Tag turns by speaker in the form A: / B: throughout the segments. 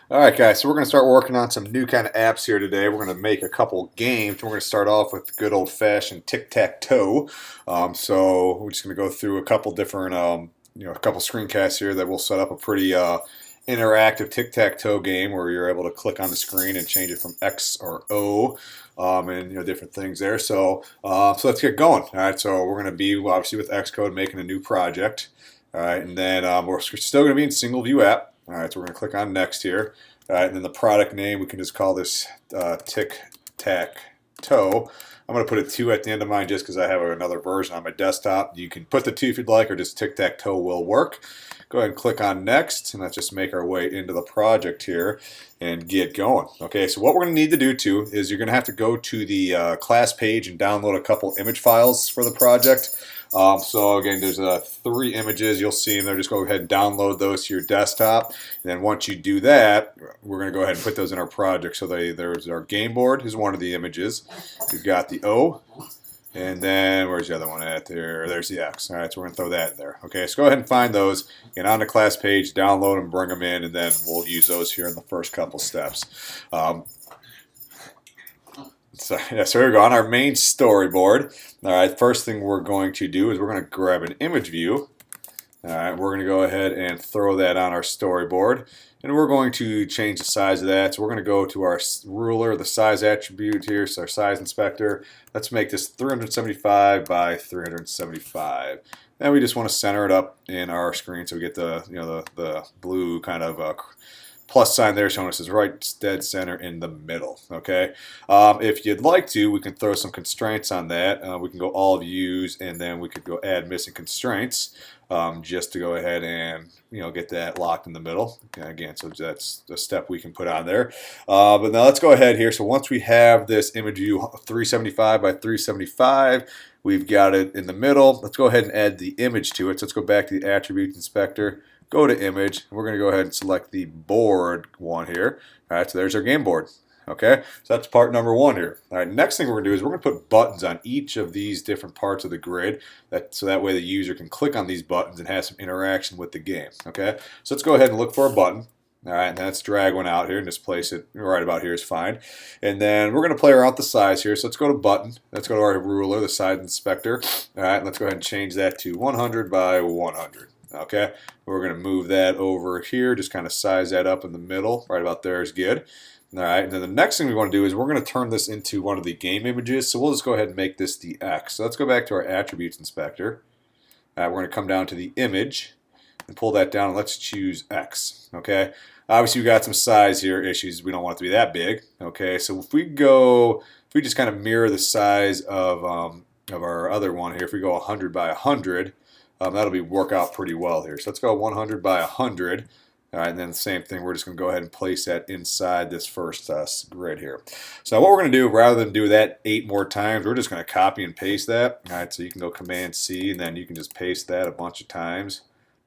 A: All right, guys, so we're going to start working on some new kind of apps here today. We're going to make a couple games. We're going to start off with the good old-fashioned tic-tac-toe. So we're just going to go through a couple different, a couple screencasts here that will set up a pretty interactive tic-tac-toe game where you're able to click on the screen and change it from X or O, and different things there. So let's get going. All right, so we're going to be obviously with Xcode making a new project. All right, and then we're still going to be in single view app. All right, so we're going to click on next here. All right, and then the product name, we can just call this TicTacToe. I'm going to put a 2 at the end of mine just because I have another version on my desktop. You can put the 2 if you'd like, or just TicTacToe will work. Go ahead and click on next, and let's just make our way into the project here and get going. Okay, so what we're going to need to do too is you're going to have to go to the class page and download a couple image files for the project. So again, there's 3 images. You'll see them there. Just go ahead and download those to your desktop. And then once you do that, we're going to go ahead and put those in our project. So there's our game board is one of the images. We've got the O. And then where's the other one at there? There's the X. All right, so we're going to throw that in there. Okay, so go ahead and find those. Get on the class page, download them, bring them in, and then we'll use those here in the first couple steps. So here we go on our main storyboard. All right, first thing we're going to do is we're going to grab an image view. All right, we're going to go ahead and throw that on our storyboard. And we're going to change the size of that. So we're going to go to our ruler, the size attribute here, so our size inspector. Let's make this 375 by 375. And we just want to center it up in our screen so we get the the blue kind of plus sign there showing us is right dead center in the middle. Okay, if you'd like to, we can throw some constraints on that. We can go all views, and then we could go add missing constraints just to go ahead and get that locked in the middle. Again, so that's the step we can put on there. But now let's go ahead here. So once we have this image view 375 by 375, we've got it in the middle. Let's go ahead and add the image to it. So let's go back to the attributes inspector. Go to image. We're going to go ahead and select the board one here. All right, so there's our game board. Okay, so that's part number 1 here. All right, next thing we're going to do is we're going to put buttons on each of these different parts of the grid, so that way the user can click on these buttons and have some interaction with the game. Okay, so let's go ahead and look for a button. All right, and let's drag one out here and just place it right about here is fine. And then we're going to play around with the size here. So let's go to button. Let's go to our ruler, the size inspector. All right, let's go ahead and change that to 100 by 100. Okay, we're going to move that over here, just kind of size that up in the middle. Right about there is good. All right, and then the next thing we want to do is we're going to turn this into one of the game images. So we'll just go ahead and make this the X. So let's go back to our attributes inspector. We're going to come down to the image and pull that down, and let's choose X. Okay, obviously we've got some size here issues. We don't want it to be that big. Okay, so if we just kind of mirror the size of our other one here, if we go 100 by 100, that'll work out pretty well here. So let's go 100 by 100. All right, and then the same thing, we're just going to go ahead and place that inside this first grid here. So what we're going to do, rather than do that 8 more times, we're just going to copy and paste that. All right, so you can go Command C, and then you can just paste that a bunch of times.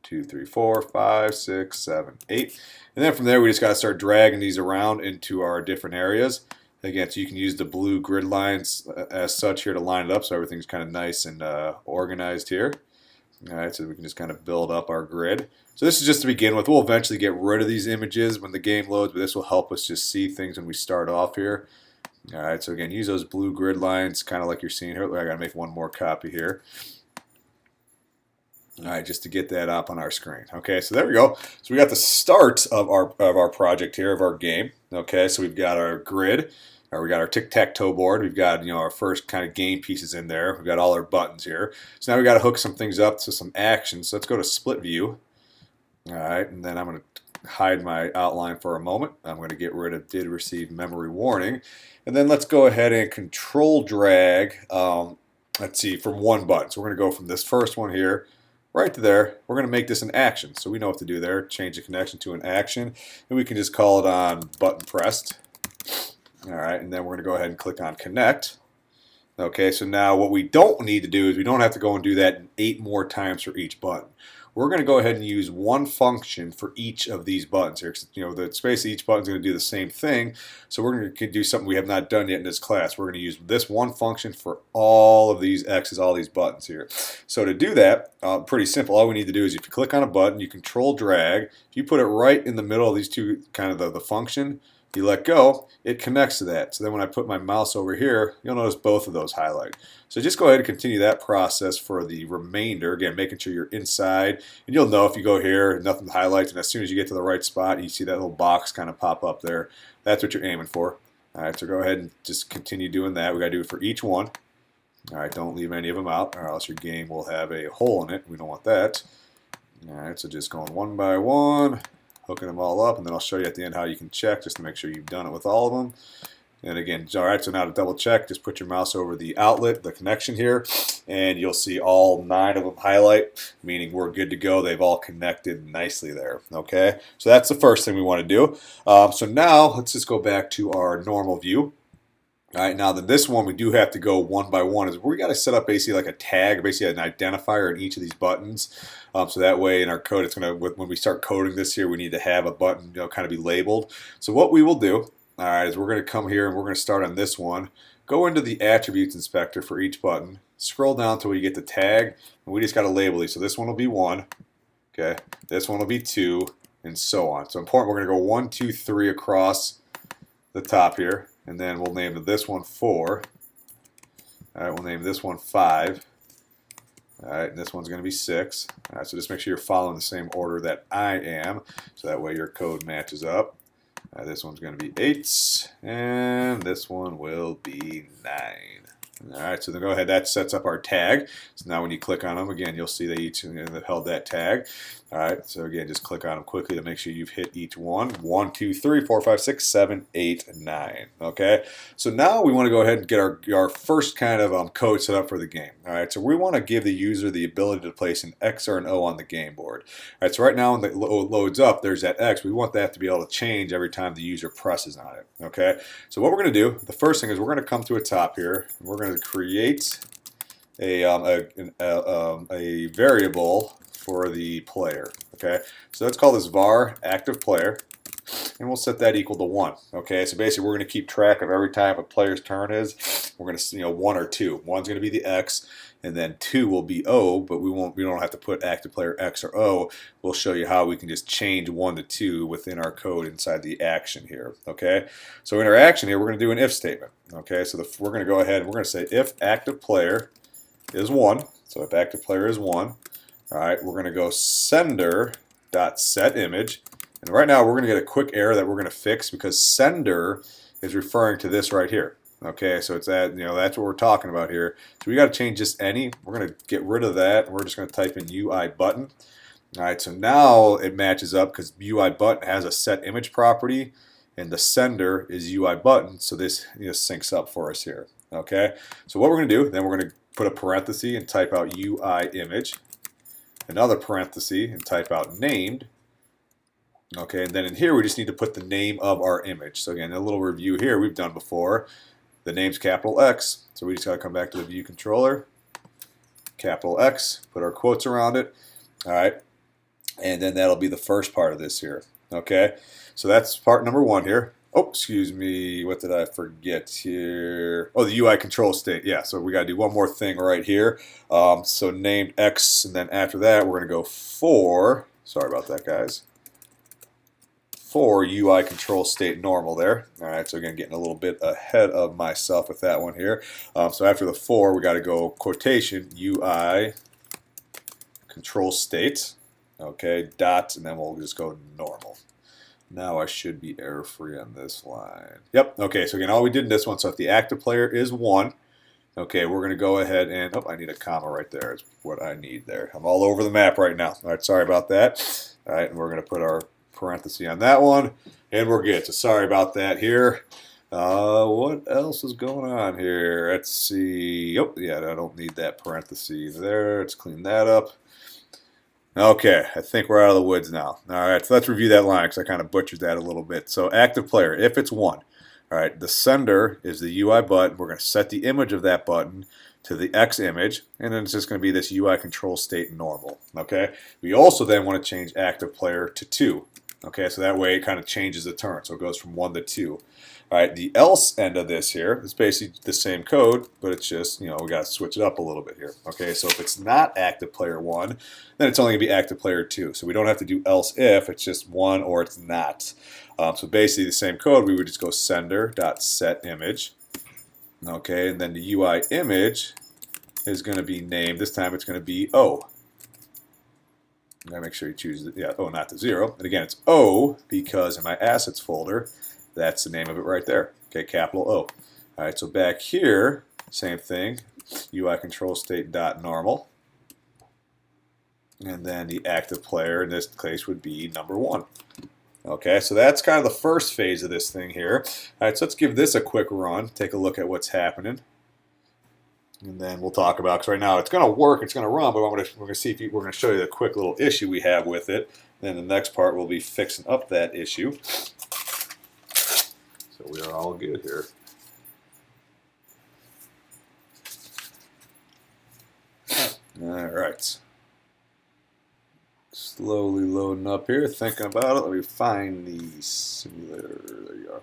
A: 2, 3, 4, 5, 6, 7, 8. And then from there, we just got to start dragging these around into our different areas. Again, so you can use the blue grid lines as such here to line it up so everything's kind of nice and organized here. All right, so we can just kind of build up our grid. So this is just to begin with. We'll eventually get rid of these images when the game loads, but this will help us just see things when we start off here. All right, so again, use those blue grid lines, kind of like you're seeing here. I got to make one more copy here. All right, just to get that up on our screen. Okay, so there we go. So we got the start of our project here, of our game. Okay, so we've got our grid. We got our tic-tac-toe board. We've got our first kind of game pieces in there. We've got all our buttons here. So now we've got to hook some things up to some actions. So let's go to split view. All right, and then I'm going to hide my outline for a moment. I'm going to get rid of did receive memory warning. And then let's go ahead and control drag, let's see, from one button. So we're going to go from this first one here right to there. We're going to make this an action. So we know what to do there. Change the connection to an action. And we can just call it on button pressed. All right, and then we're going to go ahead and click on connect. Okay, so now what we don't need to do is we don't have to go and do that 8 more times for each button. we're going to go ahead and use one function for each of these buttons here. You know, the space of each button is going to do the same thing. So we're going to do something we have not done yet in this class. We're going to use this one function for all of these X's, all these buttons here. So to do that, pretty simple. All we need to do is if you click on a button, you control drag. If you put it right in the middle of these two, kind of the function, you let go, it connects to that. So then when I put my mouse over here, you'll notice both of those highlight. So just go ahead and continue that process for the remainder. Again, making sure you're inside. And you'll know if you go here, nothing highlights, and as soon as you get to the right spot, you see that little box kind of pop up there. That's what you're aiming for. All right, so go ahead and just continue doing that. We got to do it for each one. All right, don't leave any of them out, or else your game will have a hole in it. We don't want that. All right, so just going one by one, hooking them all up, and then I'll show you at the end how you can check just to make sure you've done it with all of them. And again, all right, so now to double check, just put your mouse over the outlet, the connection here, and you'll see all 9 of them highlight, meaning we're good to go. They've all connected nicely there, okay? So that's the first thing we want to do. So now let's just go back to our normal view. All right, now this one we do have to go one by one. Is we got to set up basically like a tag, basically an identifier in each of these buttons. So that way in our code, it's going to, when we start coding this here, we need to have a button, you know, kind of be labeled. So what we will do, all right, is we're going to come here and we're going to start on this one. Go into the attributes inspector for each button. Scroll down till you get the tag, and we just got to label these. So this one will be 1, okay. This one will be 2, and so on. So important. We're going to go 1, 2, 3 across the top here. And then we'll name this one 4. All right, we'll name this one 5. All right, and this one's going to be 6. All right, so just make sure you're following the same order that I am, so that way your code matches up. This one's going to be 8, and this one will be 9. All right, so then go ahead. That sets up our tag. So now when you click on them, again, you'll see they each have held that tag. All right, so again, just click on them quickly to make sure you've hit each one. 1, 2, 3, 4, 5, 6, 7, 8, 9. Okay, so now we want to go ahead and get our first kind of code set up for the game. All right, so we want to give the user the ability to place an X or an O on the game board. All right, so right now when it loads up, there's that X. We want that to be able to change every time the user presses on it. Okay, so what we're going to do, the first thing is we're going to come to a top here, and we're going to create a variable for the player. Okay, so let's call this var active player, and we'll set that equal to 1. Okay, so basically we're going to keep track of every time a player's turn is. We're going to, 1 or 2. 1's going to be the X, and then 2 will be O, but we don't have to put active player X or O. We'll show you how we can just change 1 to 2 within our code inside the action here. Okay, so in our action here, we're going to do an if statement. Okay, so we're going to go ahead and we're going to say if active player is 1. So if active player is 1, all right, we're going to go sender.setImage. And right now we're going to get a quick error that we're going to fix because sender is referring to this right here. Okay, so it's that, that's what we're talking about here. So we got to change just any. We're going to get rid of that, and we're just going to type in UI button. All right, so now it matches up because UI button has a set image property, and the sender is UI button. So this syncs up for us here. Okay, so what we're going to do, then we're going to put a parenthesis and type out UI image, another parenthesis and type out named. Okay, and then in here we just need to put the name of our image. So again, a little review here we've done before. The name's capital X, so we just got to come back to the view controller, capital X, put our quotes around it. All right, and then that'll be the first part of this here. Okay, so that's part number 1 here. Oh, excuse me, what did I forget here? Oh, the UI control state. Yeah, so we got to do one more thing right here. So named X, and then after that we're going to go for, sorry about that guys, for UI control state normal there. All right, so again, getting a little bit ahead of myself with that one here. So after the for, we got to go quotation UI control state. Okay, dot, and then we'll just go normal. Now I should be error free on this line. Yep. Okay, so again, all we did in this one. So if the active player is 1, okay, we're going to go ahead and I need a comma right there. Is what I need there. I'm all over the map right now. All right, sorry about that. All right, and we're going to put our parenthesis on that one, and we're good. So sorry about that here. What else is going on here? Let's see. Oh, yeah, I don't need that parenthesis there. Let's clean that up. Okay, I think we're out of the woods now. All right, so let's review that line because I kind of butchered that a little bit. So active player, if it's 1. All right, the sender is the UI button. We're going to set the image of that button to the X image, and then it's just going to be this UI control state normal. Okay. We also then want to change active player to 2. Okay, so that way it kind of changes the turn, so it goes from 1 to 2. All right, the else end of this here is basically the same code, but it's just, we got to switch it up a little bit here. Okay, so if it's not active player 1, then it's only going to be active player 2. So we don't have to do else if, it's just 1 or it's not. So basically the same code, we would just go sender.setImage. Okay, and then the UI image is going to be named, this time it's going to be O. You gotta make sure you choose O, not the 0. And again, it's O because in my assets folder, that's the name of it right there. Okay, capital O. All right, so back here, same thing. UI control state dot normal, and then the active player in this case would be number 1. Okay, so that's kind of the first phase of this thing here. All right, so let's give this a quick run. Take a look at what's happening. And then we'll talk about, because right now it's going to work, it's going to run, but we're going to see if we're going to show you the quick little issue we have with it. Then the next part will be fixing up that issue. So we are all good here. All right. Slowly loading up here, thinking about it. Let me find the simulator. There you are.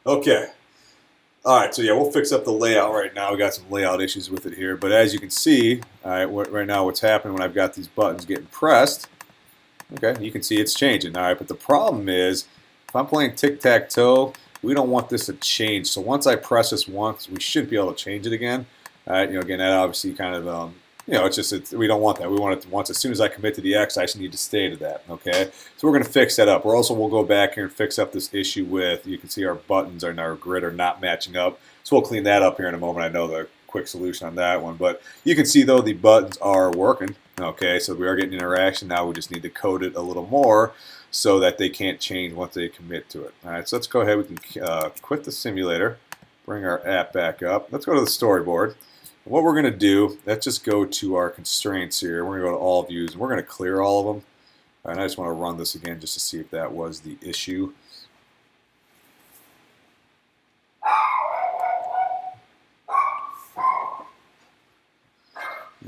A: Okay. All right, so yeah, we'll fix up the layout right now. We got some layout issues with it here, but as you can see, all right, right now what's happening when I've got these buttons getting pressed, okay, you can see it's changing. All right, but the problem is, if I'm playing tic-tac-toe, we don't want this to change. So once I press this once, we shouldn't be able to change it again. All right, again, that obviously kind of, it's just, we don't want that. We want it once, as soon as I commit to the X, I just need to stay to that, okay? So we're going to fix that up. We'll go back here and fix up this issue with, you can see our buttons and our grid are not matching up. So we'll clean that up here in a moment. I know the quick solution on that one. But you can see, though, the buttons are working, okay? So we are getting interaction. Now we just need to code it a little more so that they can't change once they commit to it. All right, so let's go ahead. We can quit the simulator, bring our app back up. Let's go to the storyboard. What we're going to do, let's just go to our constraints here. We're going to go to all views, and we're going to clear all of them. And I just want to run this again just to see if that was the issue.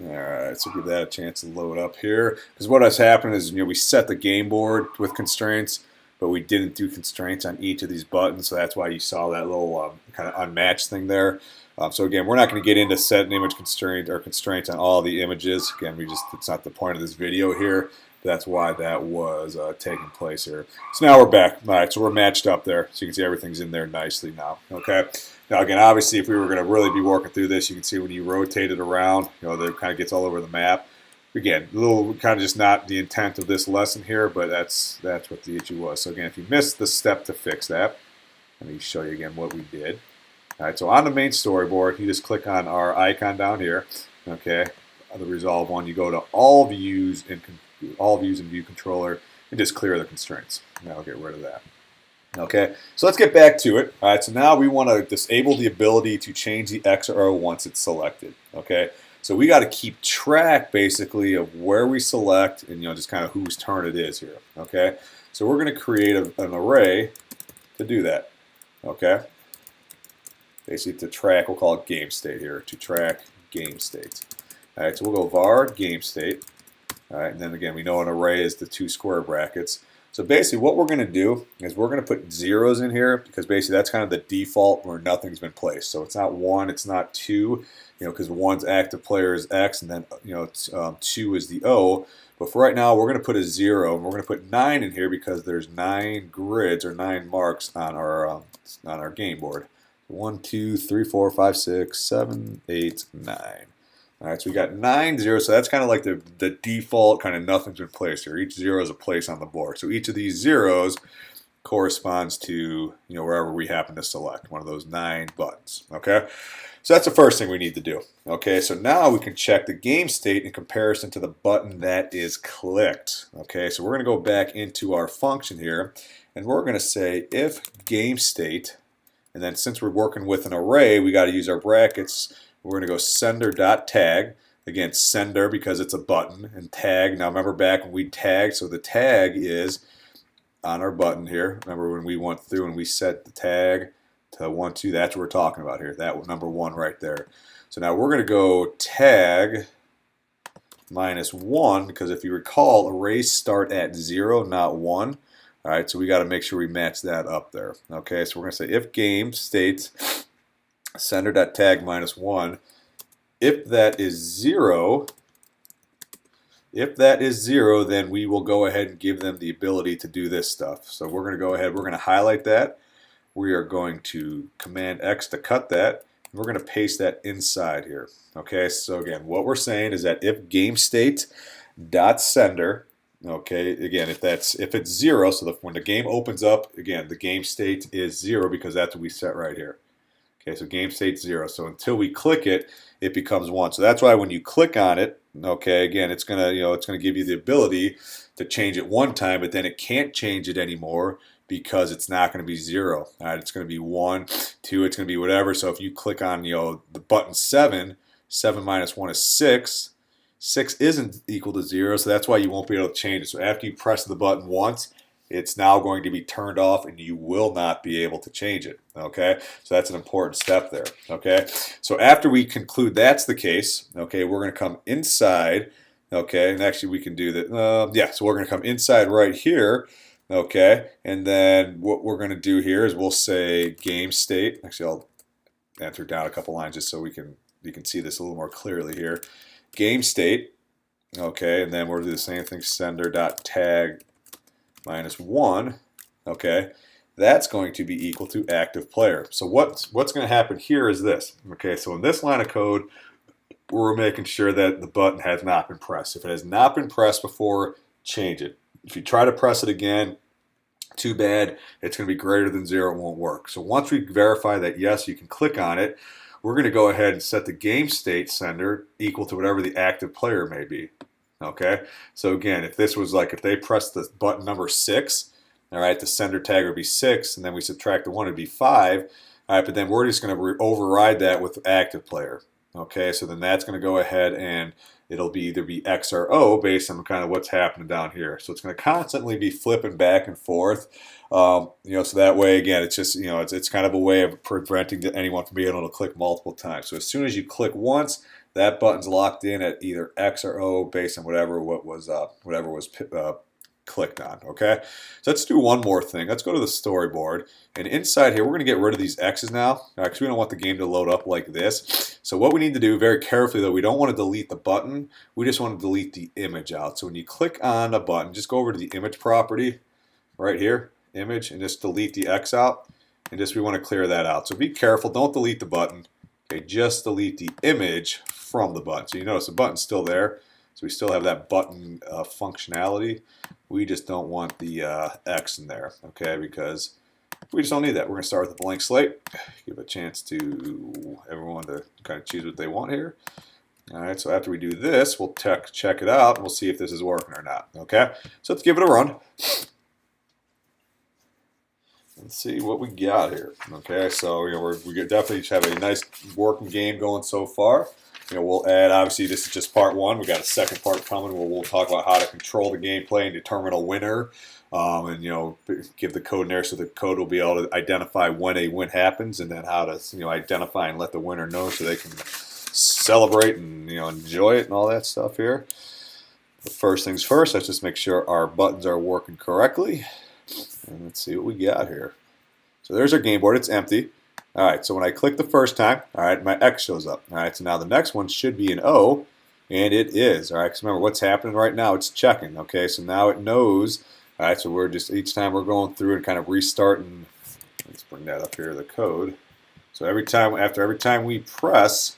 A: Alright, so give that a chance to load up here. Because what has happened is, we set the game board with constraints, but we didn't do constraints on each of these buttons, so that's why you saw that little kind of unmatched thing there. So again, we're not going to get into set an image constraint or constraints on all the images. Again, it's not the point of this video here. That's why that was taking place here. So now we're back. All right, so we're matched up there. So you can see everything's in there nicely now. Okay. Now again, obviously, if we were going to really be working through this, you can see when you rotate it around, it kind of gets all over the map. Again, a little kind of just not the intent of this lesson here, but that's what the issue was. So again, if you missed the step to fix that, let me show you again what we did. All right, so on the main storyboard, you just click on our icon down here. Okay, the resolve one, you go to all views and view controller and just clear the constraints. Now I'll get rid of that. Okay, so let's get back to it. All right, so now we want to disable the ability to change the X or O once it's selected. Okay, so we got to keep track basically of where we select and just kind of whose turn it is here. Okay, so we're going to create an array to do that. Okay. Basically to track, we'll call it game state here, to track game state. All right, so we'll go var game state. All right, and then again, we know an array is the 2 square brackets. So basically what we're going to do is we're going to put zeros in here because basically that's kind of the default where nothing's been placed. So it's not 1, it's not 2, because 1's active player is X, and then 2 is the O. But for right now, we're going to put a 0, and we're going to put 9 in here because there's 9 grids or 9 marks on our game board. 1, 2, 3, 4, 5, 6, 7, 8, 9. All right, so we got 9 zeros. So that's kind of like the default kind of nothing's been placed here. Each 0 is a place on the board. So each of these zeros corresponds to wherever we happen to select one of those 9 buttons. Okay, so that's the first thing we need to do. Okay, so now we can check the game state in comparison to the button that is clicked. Okay, so we're going to go back into our function here, and we're going to say if game state. And then since we're working with an array, we got to use our brackets. We're going to go sender.tag. Again, sender because it's a button, and tag. Now remember back when we tagged, so the tag is on our button here. Remember when we went through and we set the tag to 1, 2, that's what we're talking about here. That number 1 right there. So now we're going to go tag -1 because if you recall, arrays start at 0, not 1. All right, so we got to make sure we match that up there. Okay, so we're going to say if game states sender.tag -1, if that is 0, then we will go ahead and give them the ability to do this stuff. So we're going to go ahead, we're going to highlight that. We are going to Command X to cut that. And we're going to paste that inside here. Okay, so again, what we're saying is that if game state dot sender, okay, again, if it's 0, so when the game opens up, again, the game state is 0 because that's what we set right here. Okay, so game state's 0. So until we click it, it becomes 1. So that's why when you click on it, okay, again, it's gonna give you the ability to change it one time, but then it can't change it anymore because it's not going to be 0. All right, it's going to be 1, 2. It's going to be whatever. So if you click on the button 7, 7 minus 1 is 6. 6 isn't equal to 0, so that's why you won't be able to change it. So after you press the button once, it's now going to be turned off and you will not be able to change it. Okay, so that's an important step there. Okay, so after we conclude that's the case, okay, we're going to come inside. Okay, and actually we can do that. Yeah, so we're going to come inside right here. Okay, and then what we're going to do here is we'll say game state. Actually, I'll enter down a couple lines just so you can see this a little more clearly here. Game state. Okay, and then we'll do the same thing. Sender.tag -1. Okay, that's going to be equal to active player. So what's going to happen here is this. Okay, so in this line of code, we're making sure that the button has not been pressed. If it has not been pressed before, change it. If you try to press it again, too bad. It's going to be greater than 0. It won't work. So once we verify that yes, you can click on it, we're going to go ahead and set the game state sender equal to whatever the active player may be. Okay, so again, if this was like if they pressed the button number 6, all right, the sender tag would be 6, and then we subtract the 1, it'd be 5. All right, but then we're just going to override that with active player. Okay, so then that's going to go ahead and it'll be either be X or O based on kind of what's happening down here. So it's going to constantly be flipping back and forth. So that way, again, it's just it's kind of a way of preventing anyone from being able to click multiple times. So as soon as you click once, that button's locked in at either X or O based on whatever was clicked on. Okay, so let's do one more thing. Let's go to the storyboard, and inside here we're going to get rid of these X's now, because we don't want the game to load up like this. So what we need to do very carefully, though, we don't want to delete the button. We just want to delete the image out. So when you click on a button, just go over to the image property right here, image, and just delete the X out, and just we want to clear that out. So be careful, don't delete the button. Okay, just delete the image from the button. So you notice the button's still there. So we still have that button functionality. We just don't want the X in there, okay, because we just don't need that. We're going to start with a blank slate. Give a chance to everyone to kind of choose what they want here. All right, so after we do this, we'll check it out, and we'll see if this is working or not, okay? So let's give it a run. Let's see what we got here. Okay, so we definitely have a nice working game going so far. We'll add, obviously this is just part 1. We got a second part coming where we'll talk about how to control the gameplay and determine a winner, and give the code in there so the code will be able to identify when a win happens, and then how to identify and let the winner know so they can celebrate and enjoy it and all that stuff here. But first things first, let's just make sure our buttons are working correctly. And let's see what we got here. So there's our game board. It's empty. All right, so when I click the first time, all right, my X shows up. All right, so now the next one should be an O, and it is. All right, because remember what's happening right now, it's checking. Okay, so now it knows. All right, so we're just each time we're going through and kind of restarting. Let's bring that up here, the code. So every time we press,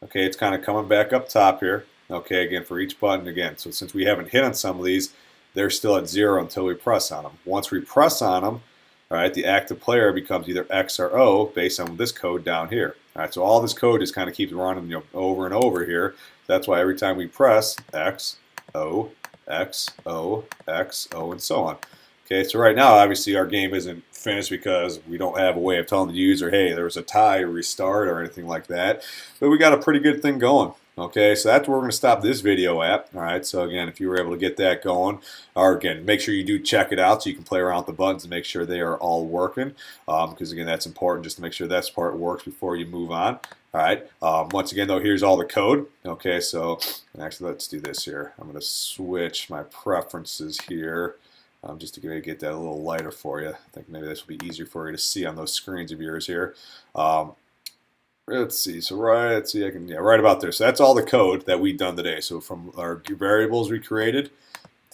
A: okay, it's kind of coming back up top here. Okay, again, for each button again. So since we haven't hit on some of these, they're still at 0 until we press on them. Once we press on them, all right, the active player becomes either X or O based on this code down here. All right, so all this code just kind of keeps running over and over here. That's why every time we press X, O, X, O, X, O, and so on. Okay, so right now, obviously, our game isn't finished because we don't have a way of telling the user, hey, there was a tie or restart or anything like that. But we got a pretty good thing going. Okay, so that's where we're going to stop this video at. All right, so again, if you were able to get that going, or again, make sure you do check it out so you can play around with the buttons and make sure they are all working. Because again, that's important just to make sure that part works before you move on. All right, once again, though, here's all the code. Okay, so actually, let's do this here. I'm going to switch my preferences here. Just to get that a little lighter for you. I think maybe this will be easier for you to see on those screens of yours here. Let's see. So let's see. I can right about there. So that's all the code that we've done today. So from our variables we created,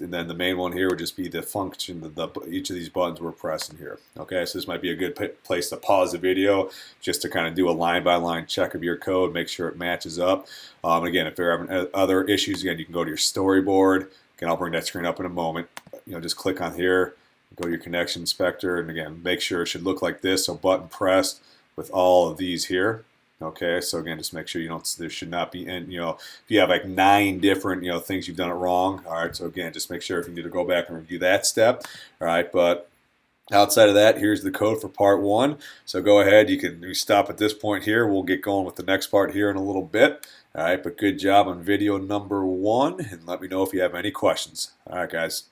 A: and then the main one here would just be the function that each of these buttons we're pressing here. Okay. So this might be a good place to pause the video just to kind of do a line-by-line check of your code, make sure it matches up. Again, if there are other issues, again, you can go to your storyboard. Again, I'll bring that screen up in a moment. Just click on here, go to your connection inspector, and again, make sure it should look like this. So button pressed with all of these here. Okay, so again, just make sure there should not be, if you have like 9 different, things you've done it wrong. All right, so again, just make sure if you need to go back and review that step. All right, but outside of that, here's the code for part 1. So go ahead, you can stop at this point here. We'll get going with the next part here in a little bit. All right, but good job on video number 1, and let me know if you have any questions. All right, guys.